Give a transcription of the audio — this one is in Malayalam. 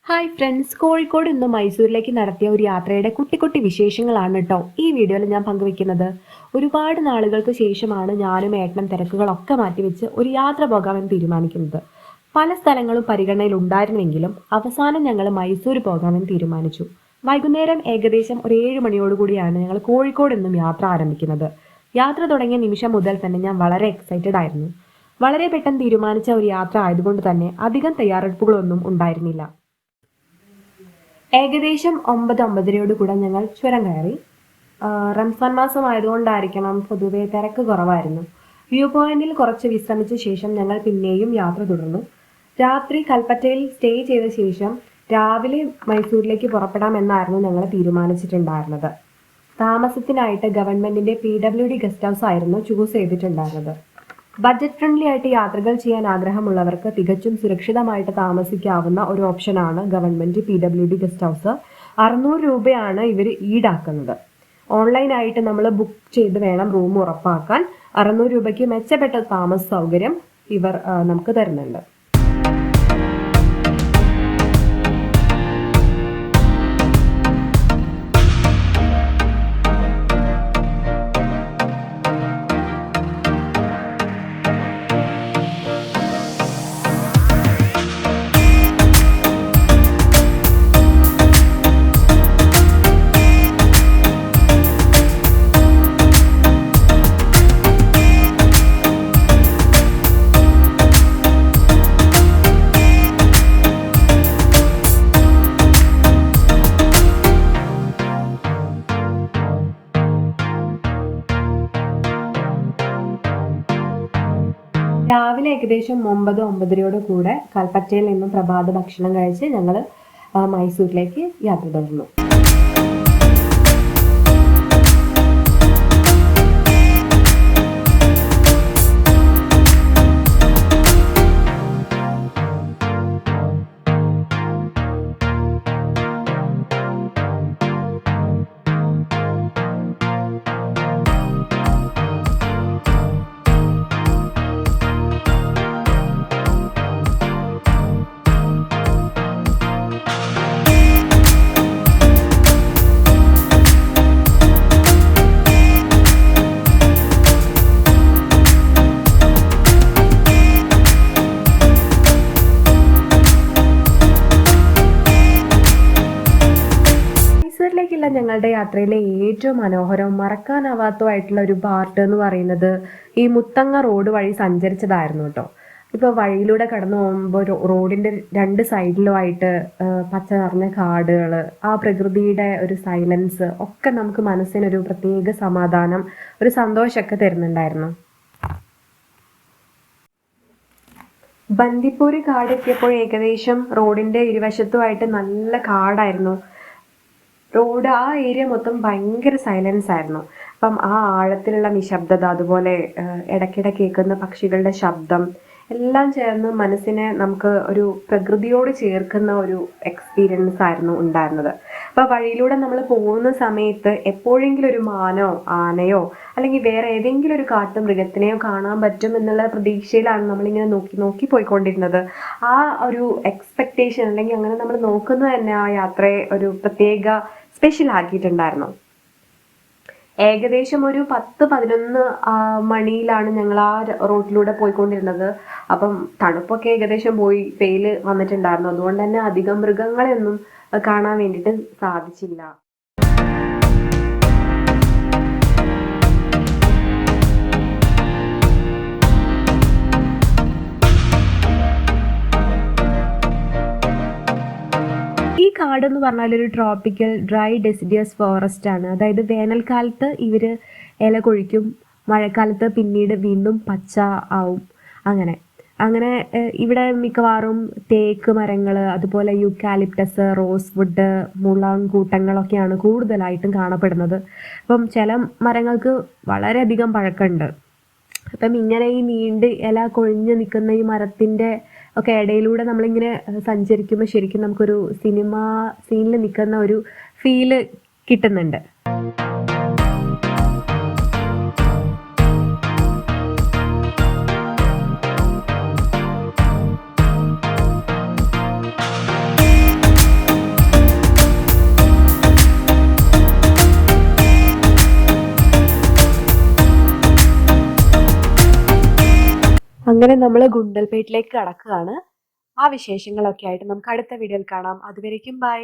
ഹായ് ഫ്രണ്ട്സ്, കോഴിക്കോട് നിന്ന് മൈസൂരിലേക്ക് നടത്തിയ ഒരു യാത്രയുടെ കുട്ടി കുട്ടി വിശേഷങ്ങളാണ് കേട്ടോ ഈ വീഡിയോയിൽ ഞാൻ പങ്കുവെക്കുന്നത്. ഒരുപാട് നാളുകൾക്ക് ശേഷമാണ് ഞാനും ഏട്ടനും തിരക്കുകളൊക്കെ മാറ്റിവെച്ച് ഒരു യാത്ര പോകാമെന്ന് തീരുമാനിക്കുന്നത്. പല സ്ഥലങ്ങളും പരിഗണനയിൽ ഉണ്ടായിരുന്നെങ്കിലും അവസാനം ഞങ്ങൾ മൈസൂർ പോകാമെന്ന് തീരുമാനിച്ചു. വൈകുന്നേരം ഏകദേശം ഒരു 7 മണിയോടുകൂടിയാണ് ഞങ്ങൾ കോഴിക്കോട് നിന്നും യാത്ര ആരംഭിക്കുന്നത്. യാത്ര തുടങ്ങിയ നിമിഷം മുതൽ തന്നെ ഞാൻ വളരെ എക്സൈറ്റഡ് ആയിരുന്നു. വളരെ പെട്ടെന്ന് തീരുമാനിച്ച ഒരു യാത്ര ആയതുകൊണ്ട് തന്നെ അധികം തയ്യാറെടുപ്പുകളൊന്നും ഉണ്ടായിരുന്നില്ല. ഏകദേശം 9-9:30 കൂടെ ഞങ്ങൾ ചുരം കയറി. റംസാൻ മാസം ആയതുകൊണ്ടായിരിക്കണം പൊതുവെ തിരക്ക് കുറവായിരുന്നു. വ്യൂ പോയിന്റിൽ കുറച്ച് വിശ്രമിച്ച ശേഷം ഞങ്ങൾ പിന്നെയും യാത്ര തുടർന്നു. രാത്രി കൽപ്പറ്റയിൽ സ്റ്റേ ചെയ്ത ശേഷം രാവിലെ മൈസൂരിലേക്ക് പുറപ്പെടാമെന്നായിരുന്നു ഞങ്ങൾ തീരുമാനിച്ചിട്ടുണ്ടായിരുന്നത്. താമസത്തിനായിട്ട് ഗവൺമെന്റിന്റെ PWD ഗസ്റ്റ് ഹൗസ് ആയിരുന്നു ചൂസ് ചെയ്തിട്ടുണ്ടായിരുന്നത്. ബഡ്ജറ്റ് ഫ്രണ്ട്ലി ആയിട്ട് യാത്രകൾ ചെയ്യാൻ ആഗ്രഹമുള്ളവർക്ക് തികച്ചും സുരക്ഷിതമായിട്ട് താമസിക്കാവുന്ന ഒരു ഓപ്ഷനാണ് ഗവൺമെന്റ് PWD ഗസ്റ്റ് ഹൗസ്. 600 രൂപയാണ് ഇവർ ഈടാക്കുന്നത്. ഓൺലൈനായിട്ട് നമ്മൾ ബുക്ക് ചെയ്ത് വേണം റൂം ഉറപ്പാക്കാൻ. 600 രൂപയ്ക്ക് മെച്ചപ്പെട്ട താമസ സൗകര്യം ഇവർ നമുക്ക് തരുന്നുണ്ട്. രാവിലെ ഏകദേശം 9-9:30 കൂടെ കൽപ്പറ്റയിൽ നിന്നും പ്രഭാത ഭക്ഷണം കഴിച്ച് ഞങ്ങൾ മൈസൂരിലേക്ക് യാത്ര തുടർന്നു. മൈസൂരിലേക്കുള്ള ഞങ്ങളുടെ യാത്രയിലെ ഏറ്റവും മനോഹരവും മറക്കാനാവാത്തതായിട്ടുള്ള ഒരു പാർട്ട് എന്ന് പറയുന്നത് ഈ മുത്തങ്ങ റോഡ് വഴി സഞ്ചരിച്ചതായിരുന്നു കേട്ടോ. ഇപ്പോൾ വഴിയിലൂടെ കടന്നു പോകുമ്പോൾ റോഡിന്റെ 2 സൈഡിലുമായിട്ട് പച്ച നിറഞ്ഞ കാടുകൾ, ആ പ്രകൃതിയുടെ ഒരു സൈലൻസ് ഒക്കെ നമുക്ക് മനസ്സിനൊരു പ്രത്യേക സമാധാനം, ഒരു സന്തോഷമൊക്കെ തരുന്നുണ്ടായിരുന്നു. ബന്ദിപ്പൂര് കാടെത്തിയപ്പോൾ ഏകദേശം റോഡിന്റെ ഇരുവശത്തുമായിട്ട് നല്ല കാടായിരുന്നു. റോഡ്, ആ ഏരിയ മൊത്തം ഭയങ്കര സൈലൻസ് ആയിരുന്നു. അപ്പം ആ ആഴത്തിലുള്ള നിശബ്ദത, അതുപോലെ ഇടയ്ക്കിടെ കേൾക്കുന്ന പക്ഷികളുടെ ശബ്ദം എല്ലാം ചേർന്ന് മനസ്സിനെ നമുക്ക് ഒരു പ്രകൃതിയോട് ചേർക്കുന്ന ഒരു എക്സ്പീരിയൻസ് ആയിരുന്നു ഉണ്ടായിരുന്നത്. അപ്പോൾ വഴിയിലൂടെ നമ്മൾ പോകുന്ന സമയത്ത് എപ്പോഴെങ്കിലും ഒരു മാനോ ആനയോ അല്ലെങ്കിൽ വേറെ ഏതെങ്കിലും ഒരു കാട്ടുമൃഗത്തിനെയോ കാണാൻ പറ്റും എന്നുള്ള പ്രതീക്ഷയിലാണ് നമ്മളിങ്ങനെ നോക്കി നോക്കി പോയിക്കൊണ്ടിരുന്നത്. ആ ഒരു എക്സ്പെക്റ്റേഷൻ, അല്ലെങ്കിൽ അങ്ങനെ നമ്മൾ നോക്കുന്നത് തന്നെ ആ യാത്രയെ ഒരു പ്രത്യേക സ്പെഷ്യൽ ആക്കിയിട്ടുണ്ടായിരുന്നു. ഏകദേശം ഒരു 10-11 മണിയിലാണ് ഞങ്ങൾ ആ റോഡിലൂടെ പോയിക്കൊണ്ടിരുന്നത്. അപ്പം തണുപ്പൊക്കെ ഏകദേശം പോയി, വെയിൽ വന്നിട്ടുണ്ടായിരുന്നു. അതുകൊണ്ട് തന്നെ അധികം മൃഗങ്ങളെയൊന്നും കാണാൻ വേണ്ടിയിട്ട് സാധിച്ചില്ല. ഈ കാട് എന്ന് പറഞ്ഞാൽ ഒരു ട്രോപ്പിക്കൽ ഡ്രൈ ഡെസിഡിയസ് ഫോറസ്റ്റ് ആണ്. അതായത് വേനൽക്കാലത്ത് ഇവര് ഇല കൊഴിക്കും, മഴക്കാലത്ത് പിന്നീട് വീണ്ടും പച്ച ആവും. അങ്ങനെ അങ്ങനെ ഇവിടെ മിക്കവാറും തേക്ക് മരങ്ങൾ, അതുപോലെ യൂക്കാലിപ്റ്റസ്, റോസ് വുഡ്, മുളങ്കൂട്ടങ്ങളൊക്കെയാണ് കൂടുതലായിട്ടും കാണപ്പെടുന്നത്. അപ്പം ചില മരങ്ങൾക്ക് വളരെയധികം പഴക്കമുണ്ട്. അപ്പം ഇങ്ങനെ ഈ നീണ്ട് ഇല കൊഴിഞ്ഞ് നിൽക്കുന്ന ഈ മരത്തിൻ്റെ ഒക്കെ ഇടയിലൂടെ നമ്മളിങ്ങനെ സഞ്ചരിക്കുമ്പോൾ ശരിക്കും നമുക്കൊരു സിനിമ സീനിൽ നിൽക്കുന്ന ഒരു ഫീല് കിട്ടുന്നുണ്ട്. അങ്ങനെ നമ്മൾ ഗുണ്ടൽപേട്ടിലേക്ക് കടക്കുകയാണ്. ആ വിശേഷങ്ങളൊക്കെ ആയിട്ട് നമുക്ക് അടുത്ത വീഡിയോയിൽ കാണാം. അതുവരേക്കും ബൈ.